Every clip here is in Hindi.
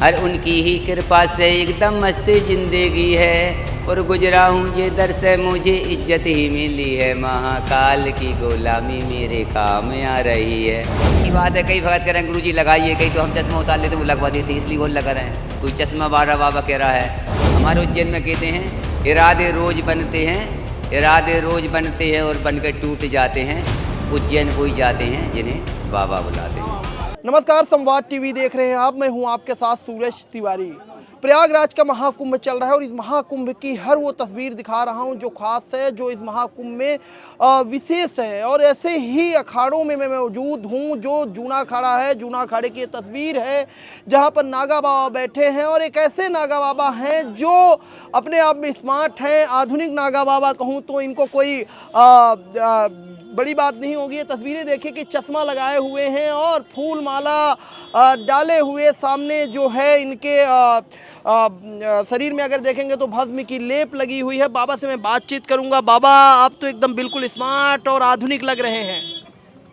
हर उनकी ही कृपा से एकदम मस्त जिंदगी है। और गुजरा हूँ जे दर से मुझे इज्जत ही मिली है। महाकाल की गुलामी मेरे काम आ रही है। अच्छी बात है, कई भगत कह रहे हैं गुरु जी लगाइए, कई तो हम चश्मा उतार लेते वो लगवा देते, इसलिए वो लगा रहे हैं। कोई चश्मा बारह बाबा कह रहा है। हमारे उज्जैन में कहते हैं इरादे रोज बनते हैं, इरादे रोज बनते हैं और बनकर टूट जाते हैं। उज्जैन कोई जाते हैं जिन्हें बाबा बुलाते हैं। नमस्कार, संवाद टीवी देख रहे हैं आप। मैं हूं आपके साथ सूरज तिवारी। प्रयागराज का महाकुंभ चल रहा है और इस महाकुंभ की हर वो तस्वीर दिखा रहा हूं जो खास है, जो इस महाकुंभ में विशेष है। और ऐसे ही अखाड़ों में मैं मौजूद हूं जो जूना अखाड़ा है। जूना अखाड़े की ये तस्वीर है जहां पर नागा बाबा बैठे हैं और एक ऐसे नागा बाबा हैं जो अपने आप में स्मार्ट हैं। आधुनिक नागा बाबा कहूँ तो इनको कोई बड़ी बात नहीं होगी। ये तस्वीरें देखिए कि चश्मा लगाए हुए हैं और फूल माला डाले हुए, सामने जो है इनके शरीर में अगर देखेंगे तो भस्म की लेप लगी हुई है। बाबा से मैं बातचीत करूंगा। बाबा, आप तो एकदम बिल्कुल स्मार्ट और आधुनिक लग रहे हैं।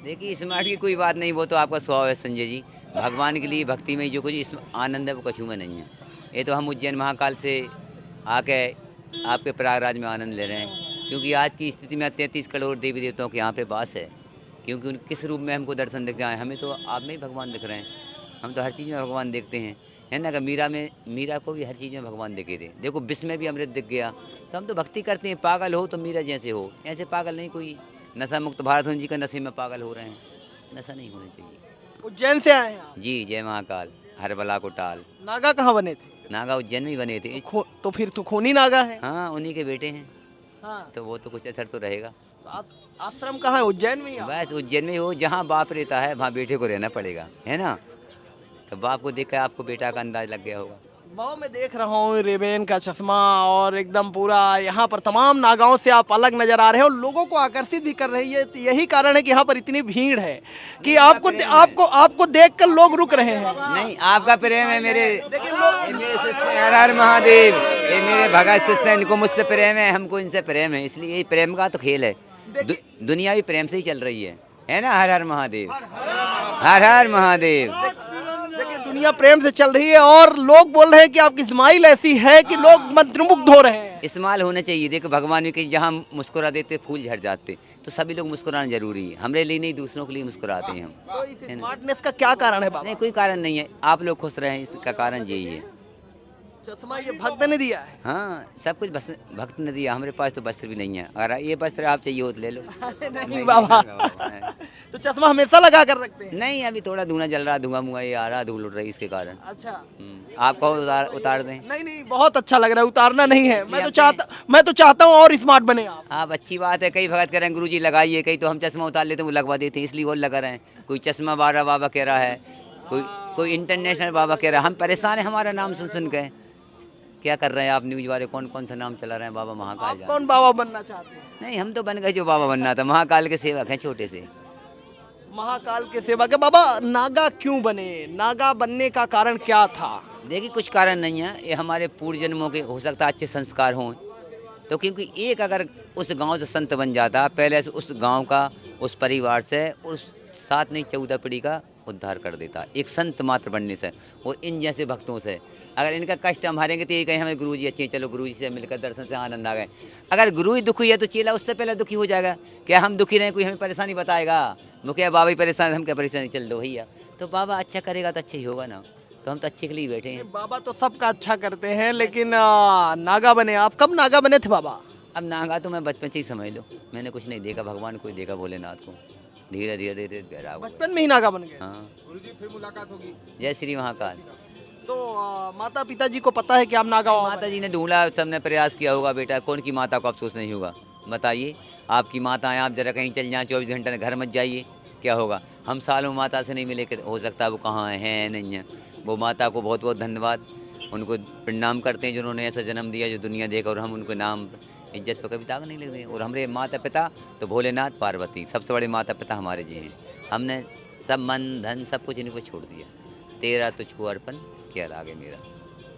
देखिए, स्मार्ट की कोई बात नहीं, वो तो आपका स्वभाव है संजय जी। भगवान के लिए भक्ति में जो कुछ इस आनंद है वो कछू में नहीं है। ये तो हम उज्जैन महाकाल से आके आपके प्रयागराज में आनंद ले रहे हैं, क्योंकि आज की स्थिति में 33 करोड़ देवी देवताओं के यहाँ पे वास है। क्योंकि उन किस रूप में हमको दर्शन दिख जाए, हमें तो आप में ही भगवान दिख रहे हैं। हम तो हर चीज़ में भगवान देखते हैं, है ना। कि मीरा को भी हर चीज़ में भगवान दिखे थे। देखो, विष में भी अमृत दिख गया। तो हम तो भक्ति करते हैं। पागल हो तो मीरा जैसे हो, ऐसे पागल नहीं कोई। नशा मुक्त भारत जी का नशे में पागल हो रहे हैं, नशा नहीं होना चाहिए। उज्जैन से आए हैं आप? जी, जय महाकाल, हर बला को टाल। नागा कहाँ बने थे? नागा उज्जैन में ही बने थे। तो फिर तो खूनी नागा है। हाँ, उन्हीं के बेटे हैं। हाँ, तो वो तो कुछ असर तो रहेगा। आश्रम कहाँ है? उज्जैन में ही? बस उज्जैन में हो, जहाँ बाप रहता है वहाँ बेटे को रहना पड़ेगा, है ना। तो बाप को देख कर आपको बेटा का अंदाज लग गया होगा। बाबा, मैं देख रहा हूँ रेबेन का चश्मा और एकदम पूरा यहाँ पर तमाम नागाओं से आप अलग नजर आ रहे हैं और लोगों को आकर्षित भी कर रही है। यही कारण है कि यहाँ पर इतनी भीड़ है कि आपको देखकर लोग रुक रहे हैं। नहीं, आपका प्रेम है। मेरे शिष्य हर हर महादेव, ये मेरे भगत शिष्य, इनको मुझसे प्रेम है, हमको इनसे प्रेम है। इसलिए ये प्रेम का तो खेल है। दुनिया भी प्रेम से ही चल रही है ना। हर हर महादेव, हर हर महादेव। देखिए, दुनिया प्रेम से चल रही है और लोग बोल रहे हैं कि आपकी स्माइल ऐसी है कि लोग मंत्रमुग्ध हो रहे हैं। इस्तेमाल होना चाहिए। देखो, भगवान के जहाँ मुस्कुरा देते फूल झड़ जाते, तो सभी लोग मुस्कुराना जरूरी है। हमारे लिए नहीं, दूसरों के लिए मुस्कुराते हैं हम। तो इस स्मार्टनेस का क्या कारण है बाबा? नहीं, कोई कारण नहीं है। आप लोग खुश रहें, इसका कारण यही है। चश्मा ये भक्त ने दिया है? हाँ, सब कुछ बस भक्त ने दिया। हमारे पास तो वस्त्र भी नहीं है। अगर ये वस्त्र आप चाहिए हो तो ले लो। नहीं बाबा, तो चश्मा हमेशा लगा कर रखते हैं? नहीं, अभी थोड़ा धुआं जल रहा, धुआं मुआ ये आ रहा, धूल उड़ रही, इसके कारण। अच्छा, आप कहो उतार दें। नहीं, बहुत अच्छा लग रहा है। उतारना नहीं है। मैं तो चाहता हूँ और स्मार्ट बने आप। आप अच्छी बात है। कई भगत कह रहे हैं गुरु जी लगाइए, कई तो हम चश्मा उतार लेते वो लगवा देते हैं, इसलिए वो लगा रहे हैं। कोई चश्मा बारह बाबा कह रहा है, कोई इंटरनेशनल बाबा कह रहा है। हम परेशान है हमारा नाम सुन के। क्या कर रहे हैं आप न्यूज वाले, कौन कौन सा नाम चला रहे हैं? बाबा महाकाल। कौन बाबा बनना चाहते हैं? नहीं, हम तो बन गए जो बाबा बनना था। महाकाल के सेवक हैं छोटे से। महाकाल के सेवक है। बाबा, नागा क्यों बने? नागा बनने का कारण क्या था? देखिए, कुछ कारण नहीं है। ये हमारे पूर्व जन्मों के हो सकता है अच्छे संस्कार हों। तो क्योंकि एक अगर उस गांव से संत बन जाता, पहले से उस गांव का, उस परिवार से, उस 7 नहीं 14 पीढ़ी का उद्धार कर देता, एक संत मात्र बनने से। और इन जैसे भक्तों से अगर इनका कष्ट हम हारेंगे तो ये कहें हमारे गुरुजी अच्छे हैं, चलो गुरुजी से मिलकर दर्शन से आनंद आ गए। अगर गुरु ही दुखी है तो चेला उससे पहले दुखी हो जाएगा। क्या हम दुखी रहें, कोई हमें परेशानी बताएगा? मुखिया बाबा ही परेशान, हम क्या परेशानी, चल दो भैया। तो बाबा अच्छा करेगा तो अच्छा ही होगा ना। तो हम तो अच्छे के लिए बैठे हैं। बाबा तो सबका अच्छा करते हैं, लेकिन नागा बने आप। कब नागा बने थे बाबा? अब नागा तो मैं बचपन से ही समझ लो, मैंने कुछ नहीं देखा, भगवान को ही देखा, भोलेनाथ को। धीरे धीरे प्यारा हुआ। बचपन में ही नागा बन गए? हाँ। गुरुजी, फिर मुलाकात होगी। जय श्री महाकाल। तो माता पिताजी को पता है कि आप नागा हो? माता जी ने ढूंढा, सबने प्रयास किया होगा। बेटा, कौन की माता को अफसोस नहीं होगा? बताइए, आपकी माता है, आप जरा कहीं चल जाएं 24 घंटे में, घर मत जाइए, क्या होगा? हम सालों माता से नहीं मिले, हो सकता है वो कहाँ है नहीं है। वो माता को बहुत बहुत धन्यवाद, उनको प्रणाम करते हैं जिन्होंने ऐसा जन्म दिया जो दुनिया देखा। और हम उनके नाम इज्जत पर कभी दाग नहीं लगते। और हमारे माता पिता तो भोलेनाथ पार्वती, सबसे बड़े माता पिता हमारे जी हैं। हमने सब मन धन सब कुछ इनको छोड़ दिया। तेरा तुझको अर्पण, क्या लागे मेरा।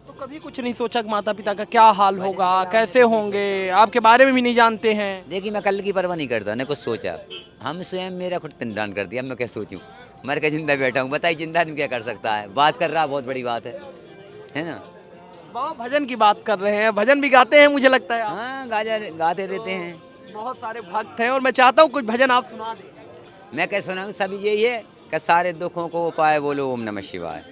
तो कभी कुछ नहीं सोचा कि माता पिता का क्या हाल होगा, कैसे होंगे? आपके बारे में भी नहीं जानते हैं? देखिए, मैं कल की परवाह नहीं करता, न कुछ सोचा। हम स्वयं मेरा खुद पिंडदान कर दिया। मैं क्या सोचूं? मर के जिंदा बैठा हूँ, बताइए जिंदा आदमी क्या कर सकता है? बात कर रहा बहुत बड़ी बात है। है ना। बाबा भजन की बात कर रहे हैं, भजन भी गाते हैं मुझे लगता है आप। हाँ, गाते रहते हैं। बहुत सारे भक्त हैं और मैं चाहता हूँ कुछ भजन आप सुना दें। मैं क्या सुनाऊँ, सभी यही है कि सारे दुखों को उपाय बोलो ओम नमः शिवाय,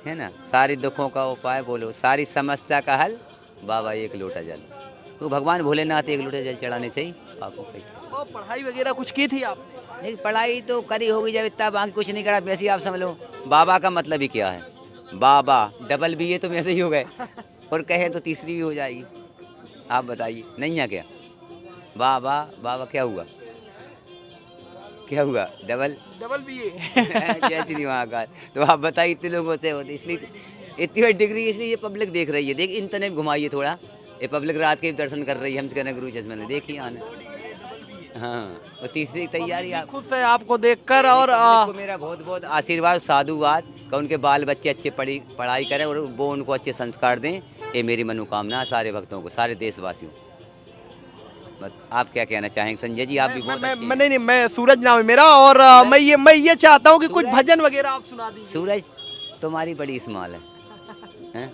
है ना। सारे दुखों का उपाय बोलो, सारी समस्या का हल बाबा एक लोटा जल। तो भगवान भोलेनाथ एक लोटा जल चढ़ाने से ही पापों का और पढ़ाई वगैरह कुछ की थी आपने? नहीं, पढ़ाई तो करी होगी जब इतना, बाकी कुछ नहीं करा। वैसे ही आप समझ लो, बाबा का मतलब ही क्या है। बाबा डबल भी है तो वैसे ही हो गए, और कहे तो तीसरी भी हो जाएगी। आप बताइए, नहीं है क्या? बाबा बाबा क्या हुआ, क्या हुआ? Double double BA. जय श्री महाकाल। तो आप बताइए, इतने लोगों से होते, इसलिए इतनी बड़ी डिग्री, इसलिए ये पब्लिक देख रही है। देख इंटरनेट घुमाइए थोड़ा, ये पब्लिक रात के भी दर्शन कर रही है। हम कहना गुरु चश्मे ने देखिए आने। हाँ, और तीसरी तैयारी आप। खुश है आपको देखकर और पब्लिक को मेरा बहुत बहुत आशीर्वाद, साधुवाद कि उनके बाल बच्चे अच्छे पढ़ाई करें और वो उनको अच्छे संस्कार दें। ये मेरी मनोकामना है सारे भक्तों को, सारे देशवासियों। बस आप क्या कहना चाहेंगे संजय जी? आप भी बहुत अच्छे हैं। नहीं, मैं सूरज नाम है मेरा और मैं ये चाहता हूँ कि कुछ सूरज? भजन वगैरह आप सुना दीजिए। सूरज तुम्हारी बड़ी स्मॉल है, हैं?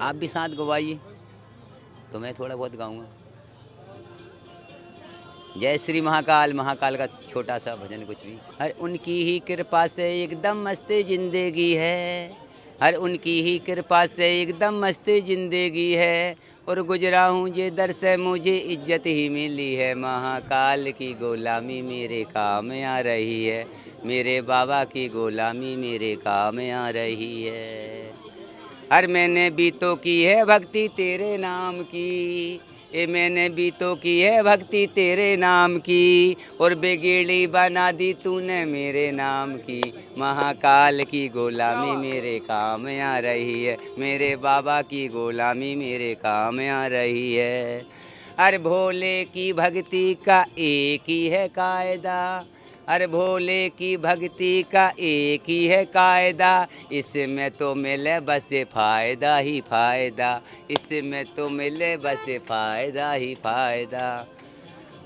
आप भी साथ गवाइए तो मैं थोड़ा बहुत गाऊंगा। जय श्री महाकाल। महाकाल का छोटा सा भजन कुछ भी। हर उनकी ही कृपा से एकदम मस्त जिंदगी है, हर उनकी ही कृपा से एकदम मस्त जिंदगी है, और गुजरा हूँ जे दर से मुझे इज्जत ही मिली है। महाकाल की गुलामी मेरे काम आ रही है, मेरे बाबा की गुलामी मेरे काम आ रही है। हर मैंने भी तो की है भक्ति तेरे नाम की, ये मैंने भी तो की है भक्ति तेरे नाम की, और बेगेड़ी बना दी तूने मेरे नाम की। महाकाल की गुलामी मेरे काम आ रही है, मेरे बाबा की गुलामी मेरे काम आ रही है। हर भोले की भक्ति का एक ही है कायदा, हर भोले की भक्ति का एक ही है कायदा, इसमें तो मिले बस फायदा ही फायदा, इसमें तो मिले बस फायदा ही फायदा।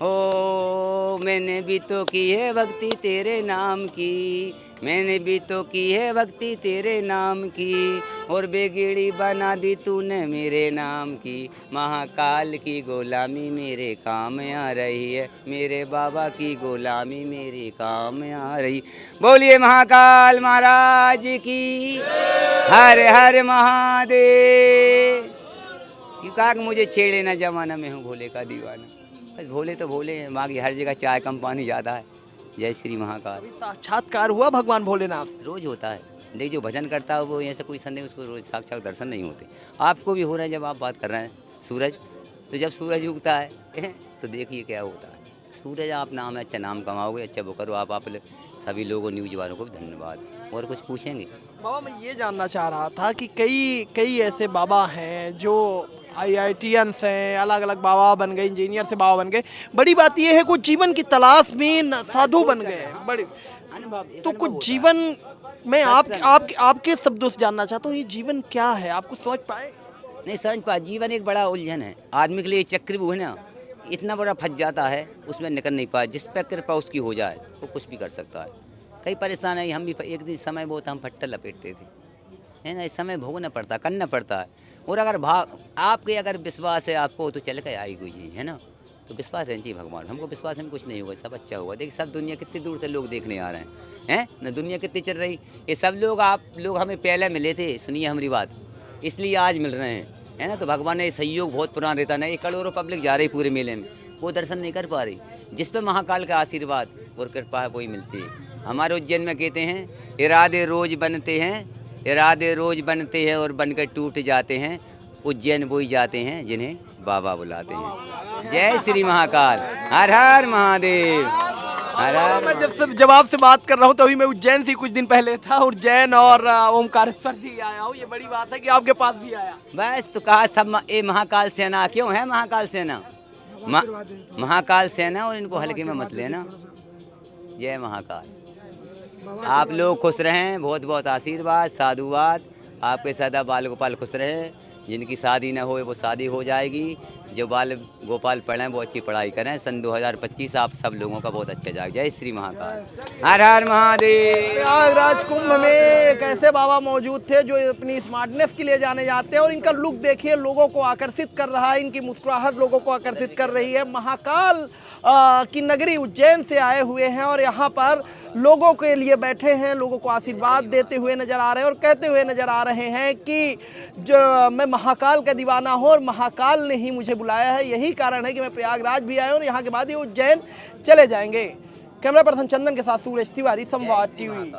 ओ मैंने भी तो की है भक्ति तेरे नाम की, मैंने भी तो की है भक्ति तेरे नाम की, और बेगड़ी बना दी तूने मेरे नाम की। महाकाल की गुलामी मेरे काम आ रही है, मेरे बाबा की गुलामी मेरे काम आ रही। बोलिए महाकाल महाराज की, हर हर महादेव। क्यों कहा कि मुझे छेड़े ना जमाना, मैं हूँ भोले का दीवाना। बस भोले तो भोले हैं, वहाँ की हर जगह चाय कम पानी ज़्यादा है। जय श्री महाकाल। साक्षात्कार हुआ भगवान भोलेनाथ? रोज होता है। देख जो भजन करता है वो ऐसा कोई संदेह, उसको रोज साक्षात दर्शन नहीं होते। आपको भी हो रहा है जब आप बात कर रहे हैं सूरज, तो जब सूरज उगता है तो देखिए क्या होता है। सूरज आप नाम है, अच्छा नाम कमाओगे, अच्छा वो करो। आप सभी लोगों न्यूज वालों को भी धन्यवाद। और कुछ पूछेंगे? बाबा मैं ये जानना चाह रहा था कि कई ऐसे बाबा हैं जो IITians हैं, अलग अलग बाबा बन गए, इंजीनियर से बाबा बन गए। बड़ी बात ये है कुछ जीवन की तलाश में साधु बन गए हैं। बड़ी तो कुछ जीवन में आपके शब्दों से जानना चाहता हूँ, ये जीवन क्या है, आपको समझ पाए? नहीं समझ पा। जीवन एक बड़ा उलझन है आदमी के लिए, चक्रव्यूह है ना, इतना बड़ा फंस जाता है उसमें निकल नहीं पाए। जिस पर कृपा उसकी हो जाए वो कुछ भी कर सकता है। कई परेशान है, हम भी एक दिन समय बहुत हम फट्टा लपेटते थे, है ना। इस समय भोगना पड़ता, करना पड़ता है। और अगर आपके अगर विश्वास है आपको तो चल के आई कोई चीज़, है ना। तो विश्वास रहना चाहिए भगवान। हमको विश्वास है कुछ नहीं होगा, सब अच्छा होगा। देखिए सब दुनिया कितनी दूर से लोग देखने आ रहे हैं ना, दुनिया कितनी चल रही। ये सब लोग आप लोग हमें पहले मिले थे, सुनिए हमारी बात, इसलिए आज मिल रहे हैं, है ना। तो भगवान ने सहयोग बहुत पुराना रहता ना। 1 करोड़ पब्लिक जा रही पूरे मेले में, वो दर्शन नहीं कर पा रही। जिस पे महाकाल का आशीर्वाद और कृपा है वही मिलती है। हमारे उज्जैन में कहते हैं इरादे रोज बनते हैं, इरादे रोज बनते हैं और बनकर टूट जाते हैं। उज्जैन वही जाते हैं जिन्हें बाबा बुलाते हैं। जय श्री महाकाल, हर हर महादेव, हर हर। मैं जब आपसे बात कर रहा हूँ तभी मैं उज्जैन से कुछ दिन पहले था, उज्जैन और ओमकारेश्वर भी आया हूँ। ये बड़ी बात है कि आपके पास भी आया। बस तो कहा सब ये महाकाल सेना क्यों है, महाकाल सेना महाकाल सेना, और इनको हल्के में मत लेना। जय महाकाल। आप लोग खुश रहें, बहुत बहुत आशीर्वाद, साधुवाद। आपके सदा बाल गोपाल खुश रहे। जिनकी शादी न हो वो शादी हो जाएगी, जो बाल गोपाल पढ़ें वो अच्छी पढ़ाई करें। सन 2025 आप सब लोगों का बहुत अच्छा जाए। जय श्री महाकाल, हर हर महादेव। प्रयागराज कुंभ में एक ऐसे बाबा मौजूद थे जो अपनी स्मार्टनेस के लिए जाने जाते हैं और इनका लुक देखिए लोगों को आकर्षित कर रहा है, इनकी मुस्कुराहट लोगों को आकर्षित कर रही है। महाकाल की नगरी उज्जैन से आए हुए हैं और यहाँ पर लोगों के लिए बैठे हैं, लोगों को आशीर्वाद देते हुए नजर आ रहे हैं और कहते हुए नजर आ रहे हैं कि जो मैं महाकाल का दीवाना हूँ और महाकाल ने ही मुझे बुलाया है, यही कारण है कि मैं प्रयागराज भी आया हूँ और यहाँ के बाद ये उज्जैन चले जाएंगे। कैमरा पर्सन चंदन के साथ सूरज तिवारी, संवाद टीवी।